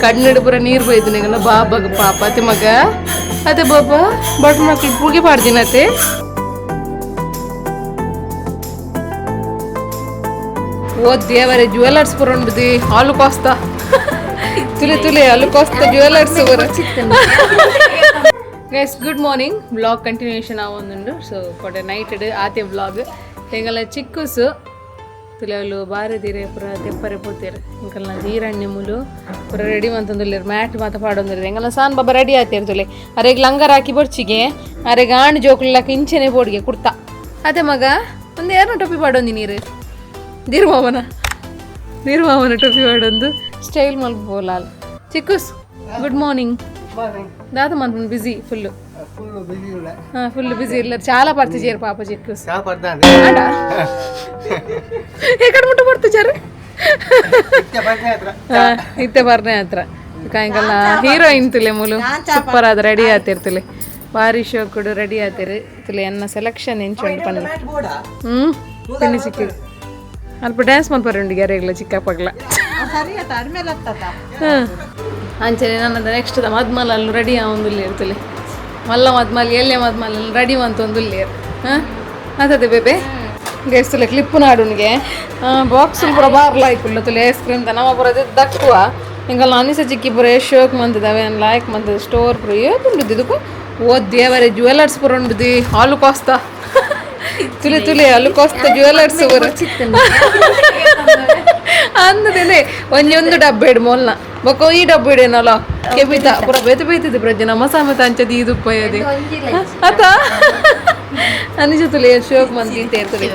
ಕಣ್ಣು ಪೂರ ನೀರು ಬೈದು ನಿಂಗಲ್ಲ ಬಾಬಾಗ ಪಾಪ ಅತ್ತೆ ಮಗ ಅದೇ ಬಾಬಾ ಬಟ್ ಮಕ್ಳು ಪೂಗೆ ಪಾಡ್ದಿನತೆ ಓ ದೇವರೇ ಜ್ಯುವೆಲರ್ಸ್ ಪೂರ ಉಂಟು ಹಾಲು ಕೋಸ್ತಾ ತುಲೆ ತುಲೆ ಹಾಲು ಕೋಸ್ತಾ ಜ್ಯುವೆಲರ್ಸ್ ಪೂರ guys good morning blog continuation ಆವೊಂದುಂಡು ಸೊ ಕೊಡೆ ನೈಟ್ ಆತೆ ಬ್ಲಾಗ್ ಎಂಗಲ ಚಿಕ್ಕುಸು ತುಲೆಗಳು ಬಾರಿ ದೀರೆ ಪೂರ ತೆಪ್ಪರೆ ಪೋತೀರು ಇಂಕಲ್ನ ದೀರಣ್ಣೆ ಮುಲು ಪೂರ ರೆಡಿ ಮಂತಂದುಲ್ಲೇರು ಮ್ಯಾಟ್ ಮಾತ ಪಾಡೊಂದಿರು ಎಂಗಲ ಸಾನ್ ಬಾಬಾ ರೆಡಿ ಆತೇರು ತುಲೆ ಅರೆಗ್ ಲಂಗರ್ ಹಾಕಿ ಬರ್ಚಿಗೆ ಅರೆಗ್ ಆಣ್ ಜೋಕ್ಲಕ್ಕ ಇಂಚೆನೆ ಬೋಡ್ಗೆ ಕುಡ್ತಾ ಅದೇ ಮಗ ಒಂದು ಯಾರನ್ನ ಟೊಪ್ಪಿ ಪಾಡೊಂದಿ ನೀರು ದೀರ್ಮಾವನ ಟೊಪ್ಪಿ ಪಾಡೊಂದು ಸ್ಟೈಲ್ ಮಲ್ಬೋಲಾಲ್ ಚಿಕ್ಕುಸ್ ಗುಡ್ ಮಾರ್ನಿಂಗ್ దాత మనం బిజీ ఫుల్ ఫుల్ బిజీ ఇల్లు చాలా పడుతు చేరు పాప చిక్కు ఎక్కడ ముట్ట పడుతుచారు ಇತ್ತೆ ಬರ್ನೆ ಹತ್ರ ಕಾಯಿಂಕಲ್ಲ ಹೀರೋಯಿನ್ ತುಲೆ ಮೂಲು ಸೂಪರ್ ಆದ ರೆಡಿ ಆತಿರ್ತಲೆ ಭಾರಿ ಶೋಕುಡು ರೆಡಿ ಆತಿರು ತುಲೆ ಎನ್ನ ಸೆಲೆಕ್ಷನ್ ಎಂಚೊಂಡು ಪಂಡ್ಲ ತಿನ್ನಿ ಸಿಕ್ಕಿರು ಅಲ್ಪ ಡ್ಯಾನ್ಸ್ ಮಾಡ್ಬಾರುಂಡು ಗೆರೆಗ್ಲ ಚಿಕ್ಕ ಪಗ್ಲ ಅಂಚನೆ ನನ್ನದು ನೆಕ್ಸ್ಟ್ ಮದ್ಮಲ್ ಅಲ್ಲಿ ರೆಡಿ ಆವೊಂದುಲ್ಲೆ ಇರ್ತಲೆ ಮಲ್ಲ ಮದ್ಮಲ್ ಎಲ್ಲೆ ಮದ್ಮಲ್ ರೆಡಿ ಅಂತೊಂದುಲ್ಲೆ ಹಾಂ ಅದೇ ಬೇಬೆ ಗೆಸ್ತಲೆ ಕ್ಲಿಪ್ಪು ನಾಡುನಿಗೆ ಬಾಕ್ಸ್ ಪೂರ ಬಾರ್ಲಾಯ್ಕುಲ್ಲ ತುಲೆ ಐಸ್ ಕ್ರೀಮ್ ನಮ್ಮ ಪೂರ ದಕ್ಕುವ ಹಿಂಗಲ್ಲ ಅನಿಸ ಚಿಕ್ಕಿ ಪೂರ ಶೋಕ್ ಮಂತದವೆ ಲಾಯ್ಕ್ ಮಂತದ ಸ್ಟೋರ್ ಪೂರ ಏಪುಂಡು ಇದಕ್ಕೂ ಓ ದೇವರೇ ಜ್ಯುವೆಲರ್ಸ್ ಪೂರ ಉಂಟು ಹಾಲು ಕೋಸ್ತಾ ತುಲೆ ತುಲೆ ಹಾಲು ಕೋಸ್ತಾ ಜ್ಯುವೆಲರ್ಸ್ ಪೂರ ಅಂದದೇನೆ ಒಂದೊಂದು ಡಬ್ಬ ಇಡು ಮೊಲ್ನ ಬೊಕ್ಕ ಈ ಡಬ್ಬ ಇಡೇನಲ್ಲ ಕೆಬಿತ ಪೂರ ಬೇಯ್ತಿದ್ದೆ ಪ್ರಜ್ಞೆ ನಮ್ಮ ಸಮೇತ ಅಂಚದಿ ಇದು ಉಪಯೋದಿ ಆತ ಅನಿಸುತ್ತಲೆ ಶೋಕ್ ಮಂದಿ ಅಂತ ಇರ್ತದೆ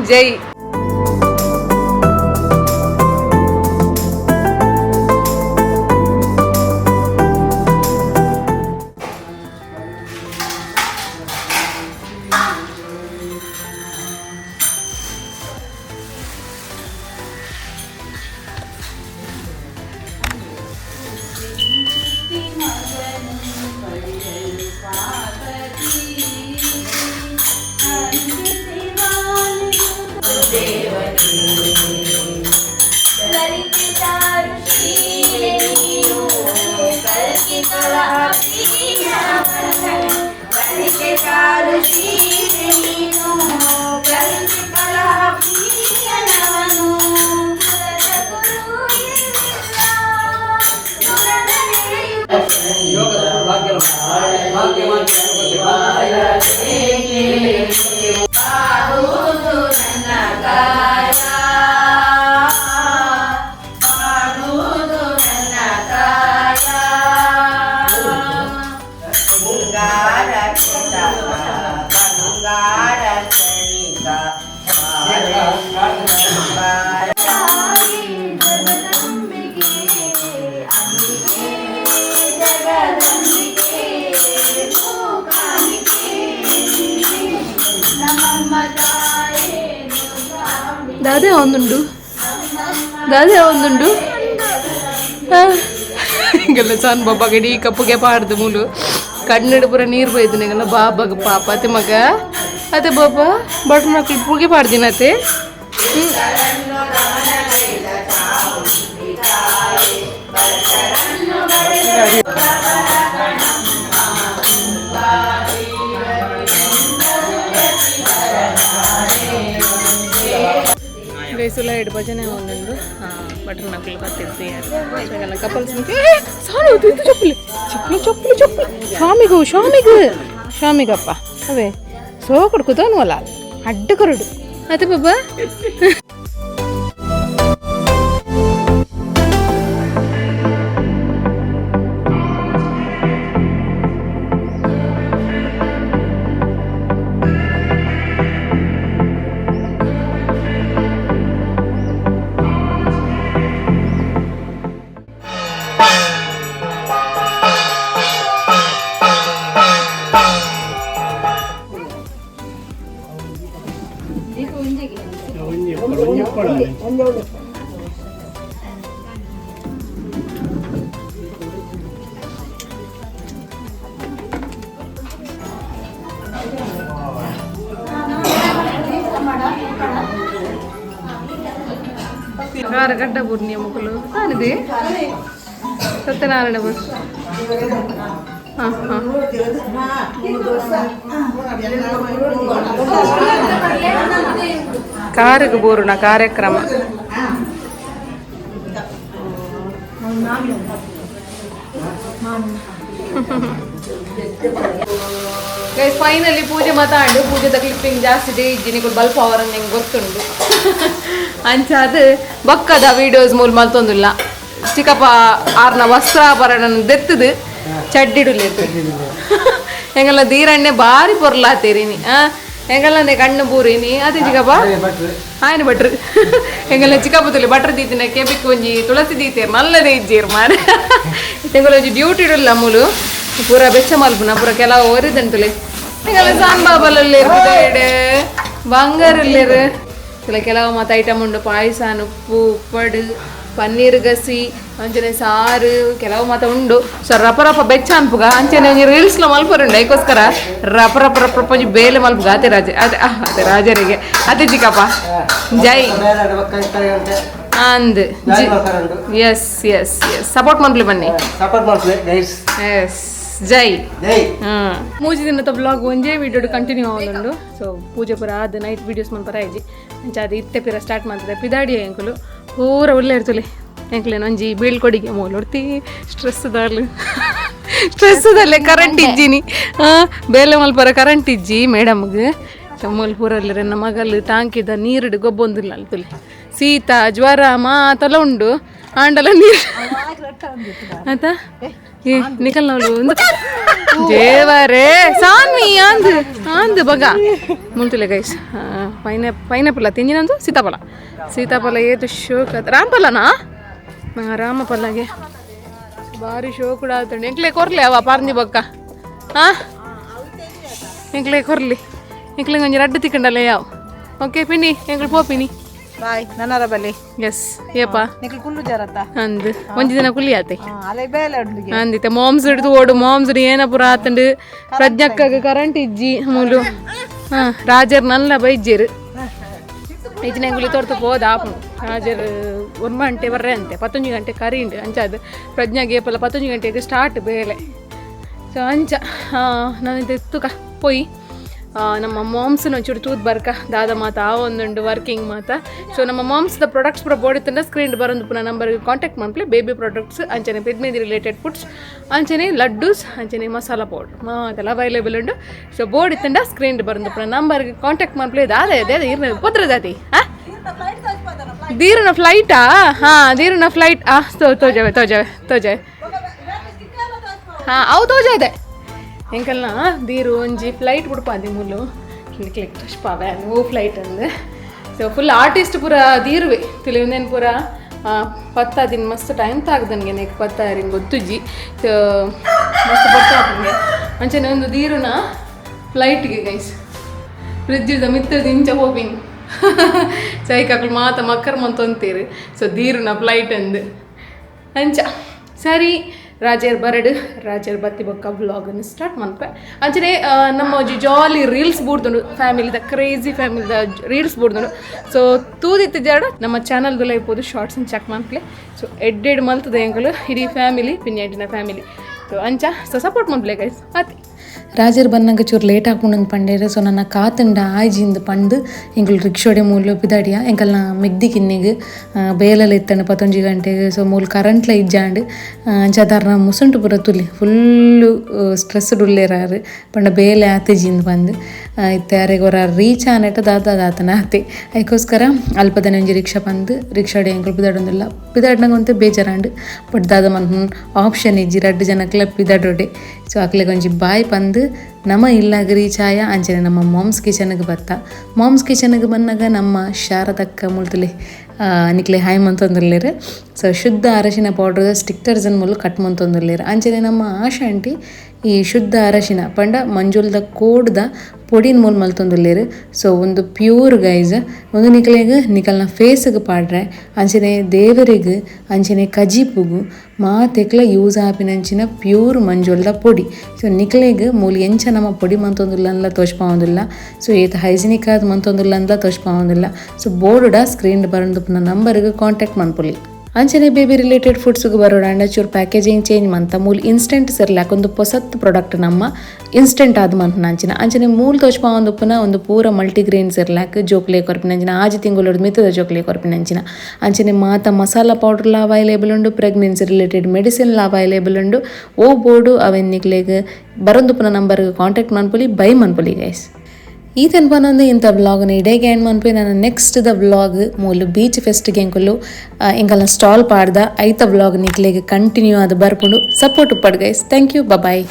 ಜೈ ದಾದೆ ಒಂದುಂಡು ಹಿಂಗೆಲ್ಲ ಸಣ್ಣ ಬಾಬಾ ಗಡಿ ಕಪ್ಪುಗೆ ಪಾಡ್ದು ಮೂಲು ಕಣ್ಣಿಡು ಪೂರ ನೀರು ಬೈದು ನಿಂಗಲ್ಲ ಬಾಬಾಗ ಪಾಪ ಅತ್ತೆ ಮಗ ಅದೇ ಬಾಬಾ ಬಟ್ ಮಕ್ಳು ಪೂಗೆ ಪಾಡ್ದಿನತೆ ಬೇಸುಲ ಎರಡು ಭಜನೆ ಒಂದೊಂದು ಬಟರ್ ಮಕ್ಕಳು ಬರ್ತಿರ್ತೀವಿ ಕಪಲ್ಸ್ ಸಾಲು ಚಪ್ಪಲಿ ಚಪ್ಪಲಿ ಚಪ್ಪಲಿ ಚಪ್ಪಲಿ ಸ್ವಾಮಿಗಪ್ಪ ಅವೇ ಸೋಕಡು ಕೂತವನ್ವಲ್ಲ ಅಡ್ಡ ಕರಡು ಅದೇ ಬಾಬಾ ಖಾರ ಗಡ್ಡ ಬೂರ್ನಿಯ ಮುಕ್ಕಲು ನಾನಿದೆ ಸತ್ಯನಾರಾಯಣ ಬಸ್ ಹಾಂ ಹಾಂ ಕಾರಿಗೆ ಬೂರ್ಣ ಕಾರ್ಯಕ್ರಮ ಗೈಸ್ ಫೈನಲಿ ಪೂಜೆ ಮಾತಾಡು ಪೂಜೆದ ಕ್ಲಿಪ್ಪಿಂಗ್ ಜಾಸ್ತಿ ಇದೆ ಇಜ್ಜಿನಿಗಳು ಬಲ್ಪ್ ಅವರನ್ನು ಹೆಂಗೆ ಗೊತ್ತುಂಟು ಅಂಚಾದ ಬಕ್ಕದ ವೀಡಿಯೋಸ್ ಮೂಲ ಮಲ್ತೊಂದಿಲ್ಲ ಚಿಕ್ಕಪ್ಪ ಆರ್ನ ವಸ್ತ್ರಾಭರಣ ದೆತ್ತದು ಚಡ್ಡಿಡುಲ್ಲ ಹೆಂಗಲ್ಲ ದೀರಣ್ಣೆ ಭಾರಿ ಪೊರ್ಲಾತೀರಿನಿ ಹೆಂಗಲ್ಲಂದೆ ಕಣ್ಣು ಬೂರಿನಿ ಅದೇ ಚಿಕ್ಕಪ್ಪ ಆಯ್ನ ಭಟ್ರು ಹೆಂಗಲ್ಲ ಚಿಕ್ಕಪ್ಪ ತುಲಿ ಭಟ್ರ ದೀತಿನ ಕೆಬಿಕ್ ಒಂಜಿ ತುಳಸಿ ದೀತೇರು ನಲ್ಲದೇ ಇಜ್ಜೀರು ಮಾರೆ ಹೆಂಗಲ್ಲ ಒಂಜಿ ಡ್ಯೂಟಿ ಇಡಲ್ಲ ಮೂಲು ಪೂರ ಬೆಚ್ಚ ಮಲ್ಪುನ ಪೂರ ಕೆಲವು ಒರಿದಂತುಲೆ ಹಿಂಗೆಲ್ಲ ಸಾಂಬಾಬಲಲ್ಲಿ ಇರ್ಬಿಟ್ಟು ಬಂಗಾರಲ್ಲಿರು ಕೆಲವು ಮತ್ತು ಐಟಮ್ ಉಂಡು ಪಾಯಸ ಉಪ್ಪು ಉಪ್ಪಡು ಪನ್ನೀರ್ ಗಸಿ ಅಂಚನೆ ಸಾರು ಕೆಲವು ಮಾತ ಉಂಡು ಸೊ ರಪ ರಪ ಬೆಚ್ಚ ಅನ್ಪುಗ ಅಂಚನೆ ಒಂಜಿ ರೀಲ್ಸ್ಲ ಮಲ್ಪರುಂಡು ಅದಕ್ಕೋಸ್ಕರ ರಪ ರಪ ರಪ ರಪ ಒಂಜಿ ಬೇಲೆ ಮಲ್ಪುಗ ಅದೇ ಅದೇ ರಾಜರಿಗೆ ಅದೇ ಚಿಕ್ಕಪ್ಪ ಜೈ ಅಂದ್ ಎಸ್ ಎಸ್ ಎಸ್ ಸಪೋರ್ಟ್ ಮಲ್ಪ್ಲಿ ಬನ್ನಿ ಎಸ್ ಜೈ ಮೂಜಿ ದಿನದ ಬ್ಲಾಗ್ ಒಂಜೇ ವಿಡಿಯೋ ಕಂಟಿನ್ಯೂ ಆವೊಂದುಂಡು ಸೊ ಪೂಜೆ ಪೂರ ಆದ ನೈಟ್ ವೀಡಿಯೋಸ್ ಮನ್ಪರ ಆಯ್ಜಿ ಅಂಚ ಅದು ಇತ್ತೆ ಪಿರ ಸ್ಟಾರ್ಟ್ ಮಾಡ್ತದೆ ಪಿದಾಡಿ ಎಂಕುಲು ಪೂರ ಒಳ್ಳೆ ಇರ್ತಲೆ ಎಂಕ್ಲೇನು ಒಂಜಿ ಬೀಳ್ಕೊಡಿಗೆ ಮೂಲ ಹೊಡ್ತಿ ಸ್ಟ್ರೆಸ್ದಲ್ಲೇ ಕರೆಂಟ್ ಇಜ್ಜಿನಿ ಬೇಲೆ ಮಲ್ಪರ ಕರೆಂಟ್ ಇಜ್ಜಿ ಮೇಡಮ್ಗೆ ಮೂಲ ಪೂರಲ್ಲಿ ನನ್ನ ಮಗಲು ಟಾಂಕಿದ ನೀರಿಡು ಗೊಬ್ಬೊಂದಿಲ್ಲ ಅಲ್ತುಲಿ ಶೀತ ಜ್ವರ ಮಾತೆಲ್ಲ ಉಂಡು ಆಂಡಲ ನೀರು ಆಯ್ತಾ ಏ ನಿಕಲ್ ನಾವು ಒಂದು ದೇವರೇ ಸಾನ್ವಿ ಅಂದು ಬಗ ಮುಂತುಲೆ ಗೈಸ್ ಪೈನಾಪಲ್ ತಿಂಜಿನಂದು ಸೀತಾಫಲ ಏತು ಶೋಕ ರಾಮಫಲನಾ ರಾಮಫಲಗೆ ಭಾರಿ ಶೋಕುಡ ಆತುಂಡು ಎಂಕ್ಲೆ ಕೊರ್ಲಿ ಅವ ಪಾರ್ನಿ ಬೊಕ್ಕ ಹಾಂ ಎಂಕ್ಲೆ ಕೊರ್ಲಿ ಎಂಕ್ಲೆ ಒಂಜಿ ರಡ್ಡು ತಿಕ್ಕಂಡಲ್ಲ ಯಾವ ಓಕೆ ಪಿನಿ ಎಂಕ್ಲು ಪೋಪಿನಿ ಬಾಯ್ ನನ್ನರ ಬಲ್ಲಿ ಎಸ್ ಏಪ ನಿಕ್ಲು ಕುಲ್ಲು ಜರತ್ತ ಅಂದ್ ಒಂಜಿ ದಿನ ಕುಲ್ಲಿ ಆತೆ ಅಲೆ ಬೇಲೆ ಉಡ್ಲಿಗೆ ಅಂದಿತ್ತೆ ಮಾಮ್ಸ್ ಹಿಡ್ದು ಓಡು ಮಾಮ್ಸ್ ಏನ ಪುರ ಆತಂಡು ಪ್ರಜ್ಞಕ್ಕಾಗ ಕರೆಂಟ್ ಇಜ್ಜಿ ಮೂಲು ರಾಜರ್ ನಲ್ಲ ಬೈಜ್ಜೇರು ಇಜ್ಜಿನ ಗುಳಿ ತೋರ್ತು ಹೋದ ಆಪು ರಾಜರ್ 1 ಗಂಟೆ ಬರ್ರೆ ಅಂತೆ 11 ಗಂಟೆ ಕರೀಂಡು ಅಂಚಾದ ಪ್ರಜ್ಞಾಗೆ ಏಪಲ್ಲ 11 ಗಂಟೆಗೆ ಸ್ಟಾರ್ಟ್ ಬೇಲೆ ಸೊ ಅಂಚ ನಾನು ತುಕ ಪೋಯಿ ನಮ್ಮ ಮಾಮ್ಸ್ನ ಒಂಚೂರು ತೂತ್ ಬರ್ಕ ದಾದ ಮಾತ ಆ ಒಂದುಂಡು ವರ್ಕಿಂಗ್ ಮಾತ ಸೊ ನಮ್ಮ ಮಾಮ್ಸ್ದ ಪ್ರಾಡಕ್ಟ್ಸ್ ಪೂರ ಬೋರ್ಡ್ ಇತ್ತಂಡ ಸ್ಕ್ರೀನ್ ಬರೋದು ಪುನಃ ನಂಬರ್ಗೆ ಕಾಂಟ್ಯಾಕ್ಟ್ ಮಾಡ್ಲಿ ಬೇಬಿ ಪ್ರಾಡಕ್ಟ್ಸ್ ಅಂಚನೆ ಪೆದ್ಮೇದಿ ರಿಲೇಟೆಡ್ ಫುಡ್ಸ್ ಅಂಚನೆ ಲಡ್ಡೂಸ್ ಅಂಚನೆ ಮಸಾಲಾ ಪೌಡರ್ ಮಾತೆಲ್ಲ ಅವೈಲೇಬಲ್ ಉಂಡು ಸೊ ಬೋರ್ಡ್ ಇತ್ತಂಡ ಸ್ಕ್ರೀನ್ ಬರೋದು ಪುನಃ ನಂಬರ್ಗೆ ಕಾಂಟ್ಯಾಕ್ಟ್ ಮಾಡ್ಲಿ ಅದೇ ಇರ್ನ ಪತ್ರ ಜಾತಿ ದೀರನ ಫ್ಲೈಟಾ ದೀರನ ಫ್ಲೈಟ್ ತೋಜಾವೆ ಅವು ತೋಜಾದೆ ಎಂಕಲ್ನ ದೀರು ಒಂಜಿ ಫ್ಲೈಟ್ ಬಿಡ್ಪಾದಿ ಮೂಲು ಕ್ಲಿಕ್ ಪಾವೆ ಓ ಫ್ಲೈಟ್ ಅಂದೆ ಸೊ ಫುಲ್ ಆರ್ಟಿಸ್ಟ್ ಪೂರ ದೀರುವೆ ತಿಳಿಯೊಂದೇನು ಪೂರ ಪತ್ತಾದಿನ ಮಸ್ತ್ ಟೈಮ್ ತಾಗ್ದನ್ಗೆ ನೆಕ್ ಪತ್ತಾರಿಂಗ್ ಗೊತ್ತುಜ್ಜಿ ಸೊ ಮಸ್ತ್ ಬರ್ತಾಗೆ ಅಂಚನೆ ಒಂದು ದೀರುನ ಫ್ಲೈಟ್ಗೆ ಗೈಸ್ ಫ್ರಿಜ್ಜಿದ ಮಿತ್ತದ ಇಂಚ ಹೋಪಿಂಗ್ ಸೈಕಾಕ್ಳು ಮಾತ ಮಕ್ಕರ್ ಮಂತೊಂತೀರಿ ಸೊ ದೀರುನ ಫ್ಲೈಟ್ ಅಂದು ಅಂಚ ಸರಿ ರಾಜರ್ ಬತ್ತಿ ಬೊಕ್ಕ ವ್ಲಾಗನ್ನು ಸ್ಟಾರ್ಟ್ ಮಾಡ್ಪೆ ಅಂಚನೆ ನಮ್ಮ ಜಾಲಿ ರೀಲ್ಸ್ ಬೂಡ್ದುಂಡು ಫ್ಯಾಮಿಲಿದ ಕ್ರೇಜಿ ಫ್ಯಾಮಿಲಿದ ರೀಲ್ಸ್ ಬೂಡ್ದುಂಡು ಸೊ ತೂದಿತ್ತು ಜಾಡ ನಮ್ಮ ಚಾನಲ್ದಲ್ಲ ಇರ್ಬೋದು ಶಾರ್ಟ್ಸನ್ನು ಚೆಕ್ ಮಾಡ್ಪ್ಲೆ ಸೊ ಎಡ್ಡೆಡ್ ಮಲ್ತದ ಎಂಕಲು ಇಡೀ ಫ್ಯಾಮಿಲಿ ಪಿನ್ಯಾಟಿನ ಫ್ಯಾಮಿಲಿ ಸೊ ಅಂಚ ಸೊ ಸಪೋರ್ಟ್ ಮಾಡ್ಪ್ಲೆ ಗೈಸ್ ಅತಿ ರಾಜರ್ ಬನ್ನಂಗ ಚೂರು ಲೇಟ್ ಹಾಕೊಂಡಂಗೆ ಪಂಡೇರು ಸೊ ನನ್ನ ಕಾತಂಡ ಆಯ್ಜಿಂದ ಪಂಡು ಎಂಕಲ್ ರಿಕ್ಷೋಡೆ ಮೂಲು ಪಿದಾಡಿಯ ಎಂಕಲ್ನ ಮೆಗ್ದಿ ಕಿನ್ನಿಗೆ ಬೇಲೆಲ್ಲ ಇತ್ತಂಡು 11 ಗಂಟೆಗೆ ಸೊ ಮೂಲು ಕರೆಂಟ್ಲ ಇಜ್ಜಾಂಡು ಅಂಚಾದಾರ ಮುಸುಂಟು ಪೂರ ತುಲಿ ಫುಲ್ಲು ಸ್ಟ್ರೆಸ್ಡ್ ಉಳ್ಳೇರಾರು ಪಂಡ ಬೇಲೆ ಆತಿಜಿಂದ ಬಂದು ಇತ್ತೆ ಯಾರಿಗೆ ಅವರ ರೀಚ್ ಆನೆಟ ದಾತನ ಆತೆ ಅದಕ್ಕೋಸ್ಕರ ಅಲ್ಪದನೆ ಒಂಜಿ ರಿಕ್ಷಾ ಬಂದು ರಿಕ್ಷಾಡೆ ಎಂಕಲ್ ಪಿದಾಡೊಂದಿಲ್ಲ ಪಿದಾಡ್ನಂಗೆ ಒಂತೆ ಬೇಜಾರಾಂಡು ಬಟ್ ದಾದ ಮನ್ ಆಪ್ಷನ್ ಇಜ್ಜಿ 2 ಜನಕ್ಲ ಪಿದಾಡೋಡೆ ಸೊ ಅಕ್ಲೆಗೆ ಒಂಜಿ ಬಾಯ್ ಬಂದು ನಮ್ಮ ಇಲ್ಲಾಗ ರೀಚ್ ಆಯ ಅಂಚನೆ ನಮ್ಮ ಮಾಮ್ಸ್ ಕಿಚನ್ಗೆ ಬತ್ತ ಮಾಮ್ಸ್ ಕಿಚನ್ಗೆ ಬಂದಾಗ ನಮ್ಮ ಶಾರದಕ್ಕ ಮುಳ್ತಲೆ ನಿಕ್ಲೆ ಹಾಯ್ ಮಂತೊಂದಿರ್ಲೇರು ಸೊ ಶುದ್ಧ ಅರಶಿನ ಪೌಡ್ರ್ ಸ್ಟಿಕ್ಕರ್ಸನ್ ಮೂಲ ಕಟ್ ಮಂತೊಂದಿರ್ಲೇರು ಅಂಚನೆ ನಮ್ಮ ಆಶಾ ಆಂಟಿ ಈ ಶುದ್ಧ ಅರಶಿನ ಪಂಡ ಮಂಜುಲ್ದ ಕೋಡ್ದ ಪೊಡಿನ ಮೂಲ ಮಲ್ತೊಂದುಲ್ಲೇರು. ಸೊ ಒಂದು ಪ್ಯೂರ್ ಗೈಸ್ ಒಂದು ನಿಕಲ್ನ ಫೇಸ್ಗೆ ಪಾಡ್ರೆ ಅಂಚನೆ ದೇವರಿಗೆ ಅಂಚನೆ ಕಜಿಪುಗು ಮಾತೆಕ್ಲ ಯೂಸ್ ಆಪಿನಂಚಿನ ಪ್ಯೂರ್ ಮಂಜುಲ್ದ ಪೊಡಿ. ಸೊ ನಿಕ್ಲೆಗ್ ಮೂಲ ಎಂಚ ನಮ್ಮ ಪೊಡಿ ಮಂತೊಂದುಲ್ಲ ತೋಚ್ಪಾವಂದಿಲ್ಲ. ಸೊ ಏತ ಹೈಜಿನಿಕ್ ಆದ ಮಂತೊಂದುಲ್ಲ ಅಂತ ತೋಚ್ಪಾವಂದಿಲ್ಲ. ಸೊ ಬೋರ್ಡ್ ಸ್ಕ್ರೀನ್ ಬರೋದಪ್ಪನ ನಂಬರ್ಗೆ ಕಾಂಟ್ಯಾಕ್ಟ್ ಮಾಡ್ಕೊಳ್ಳಿ. ಅಂಚನೆ ಬೇಬಿ ರಿಲೇಟೆಡ್ ಫುಡ್ಸ್ಗೆ ಬರೋಣ ಚೂರು ಪ್ಯಾಕೇಜಿಂಗ್ ಚೇಂಜ್ ಮಂತ ಮೂಲ ಇನ್ಸ್ಟೆಂಟ್ ಸಿರ್ಲಾಕ್ ಒಂದು ಹೊಸತ್ ಪ್ರಾಡಕ್ಟ್ ನಮ್ಮ ಇನ್ಸ್ಟೆಂಟ್ ಆದ ಮಂತ ಅಂಚನೆ ಮೂಲ ತೋಚ್ಪಾವಂದಪ್ಪನ ಒಂದು ಪೂರ ಮಲ್ಟಿಗ್ರೇನ್ ಸಿರ್ಲಾಕ್ ಜೋಕ್ಲೆ ಕೊರ್ಪಿನಂಚಿನ ಆಜಿ ತಿಂಗಳು ಮಿತ್ತದ ಜೋಕ್ಲೆ ಕೊರ್ಪಿನಂಚಿನ ಅಂಚನೆ ಮಾತ ಮಸಾಲಾ ಪೌಡರ್ಲ ಅವೈಲೇಬಲ್ ಉಂಡು, ಪ್ರೆಗ್ನೆನ್ಸಿ ರಿಲೇಟೆಡ್ ಮೆಡಿಸಿನ್ಲ ಅವೈಲೇಬಲ್ ಉಂಡು. ಓ ಬೋರ್ಡು ಅವೆನ್ನಿಕ್ಲೆಗ್ ಬರೋದಪ್ಪನ ನಂಬರ್ಗೆ ಕಾಂಟ್ಯಾಕ್ಟ್ ಮಾಡ್ಕೊಳ್ಳಿ, ಬೈ ಮಾಡ್ಕೊಳ್ಳಿ ಗೈಸ್. ಈ ತನಪನೊಂದು ಇಂಥ ಬ್ಲಾಗ್ನ ಇಡೇಗೆ ಎಂಡ್ ಮಾಡ್ಪೋಯಿ ನಾನು ನೆಕ್ಸ್ಟ್ ದ ಬ್ಲಾಗ್ ಮೂಲು ಬೀಚ್ ಫೆಸ್ಟ್ಗೆ ಎಂಕುಲು ಎಂಕಲ್ನ ಸ್ಟಾಲ್ ಪಾಡ್ದ ಐತ ಬ್ಲಾಗ್ ನಿಕ್ಲೆಗೆ ಕಂಟಿನ್ಯೂ ಆದ ಬರ್ಪುಂಡು ಸಪೋರ್ಟ್ ಉಪ್ಪಡ್ ಗೈಸ್. Thank you, bye.